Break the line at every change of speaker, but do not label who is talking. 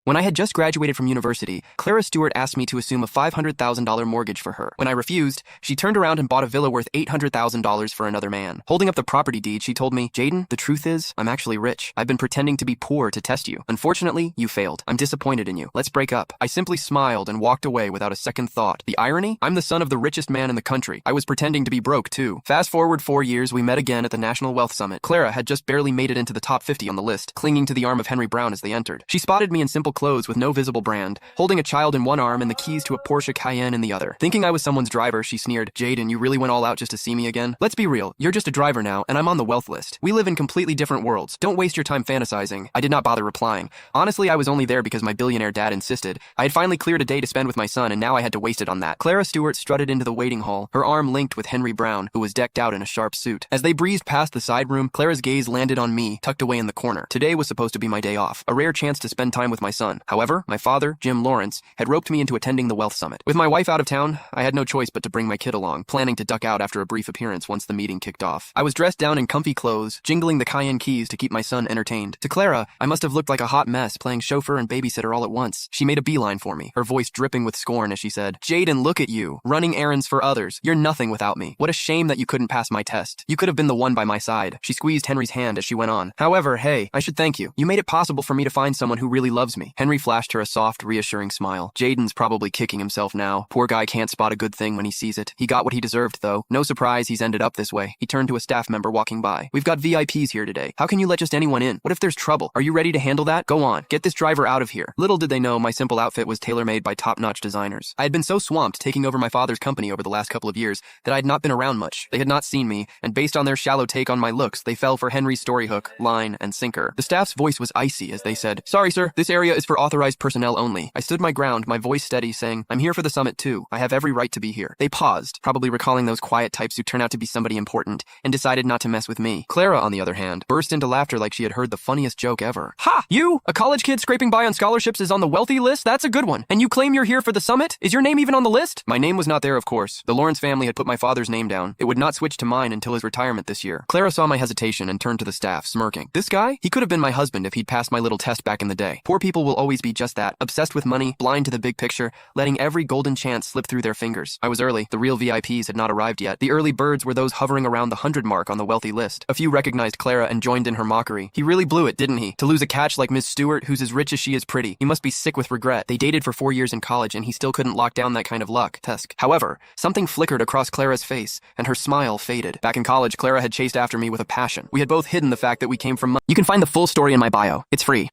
When I had just graduated from university, Clara Stewart asked me to assume a $500,000 mortgage for her. When I refused, she turned around and bought a villa worth $800,000 for another man. Holding up the property deed, she told me, "Jaden, the truth is, I'm actually rich. I've been pretending to be poor to test you. Unfortunately, you failed. I'm disappointed in you. Let's break up." I simply smiled and walked away without a second thought. The irony? I'm the son of the richest man in the country. I was pretending to be broke, too. Fast forward 4 years, we met again at the National Wealth Summit. Clara had just barely made it into the top 50 on the list, clinging to the arm of Henry Brown as they entered. She spotted me in simple clothes with no visible brand, holding a child in one arm and the keys to a Porsche Cayenne in the other. Thinking I was someone's driver, she sneered, "Jaden, you really went all out just to see me again? Let's be real, you're just a driver now, and I'm on the wealth list. We live in completely different worlds. Don't waste your time fantasizing." I did not bother replying. Honestly, I was only there because my billionaire dad insisted. I had finally cleared a day to spend with my son, and now I had to waste it on that. Clara Stewart strutted into the waiting hall, her arm linked with Henry Brown, who was decked out in a sharp suit. As they breezed past the side room, Clara's gaze landed on me, tucked away in the corner. Today was supposed to be my day off, a rare chance to spend time with my son. However, my father, Jim Lawrence, had roped me into attending the Wealth Summit. With my wife out of town, I had no choice but to bring my kid along, planning to duck out after a brief appearance once the meeting kicked off. I was dressed down in comfy clothes, jingling the Cayenne keys to keep my son entertained. To Clara, I must have looked like a hot mess, playing chauffeur and babysitter all at once. She made a beeline for me, her voice dripping with scorn as she said, "Jaden, look at you, running errands for others. You're nothing without me. What a shame that you couldn't pass my test. You could have been the one by my side." She squeezed Henry's hand as she went on. "However, hey, I should thank you. You made it possible for me to find someone who really loves me." Henry flashed her a soft, reassuring smile. "Jaden's probably kicking himself now. Poor guy can't spot a good thing when he sees it. He got what he deserved, though. No surprise he's ended up this way." He turned to a staff member walking by. "We've got VIPs here today. How can you let just anyone in? What if there's trouble? Are you ready to handle that? Go on. Get this driver out of here." Little did they know my simple outfit was tailor-made by top-notch designers. I had been so swamped taking over my father's company over the last couple of years that I had not been around much. They had not seen me, and based on their shallow take on my looks, they fell for Henry's story hook, line, and sinker. The staff's voice was icy as they said, "Sorry, sir. This area is for authorized personnel only." I stood my ground, my voice steady, saying, "I'm here for the summit too. I have every right to be here." They paused, probably recalling those quiet types who turn out to be somebody important, and decided not to mess with me. Clara, on the other hand, burst into laughter like she had heard the funniest joke ever. "Ha! You? A college kid scraping by on scholarships is on the wealthy list? That's a good one. And you claim you're here for the summit? Is your name even on the list?" My name was not there, of course. The Lawrence family had put my father's name down. It would not switch to mine until his retirement this year. Clara saw my hesitation and turned to the staff, smirking. "This guy? He could have been my husband if he'd passed my little test back in the day. Poor people will always be just that, obsessed with money, blind to the big picture, letting every golden chance slip through their fingers." I was early. The real VIPs had not arrived yet. The early birds were those hovering around the 100 mark on the wealthy list. A few recognized Clara and joined in her mockery. "He really blew it, didn't he? To lose a catch like Miss Stewart, who's as rich as she is pretty. He must be sick with regret. They dated for 4 years in college and he still couldn't lock down that kind of luck." Tusk. However, something flickered across Clara's face, and her smile faded. Back in college, Clara had chased after me with a passion. We had both hidden the fact that we came from money. You can find the full story in my bio. It's free.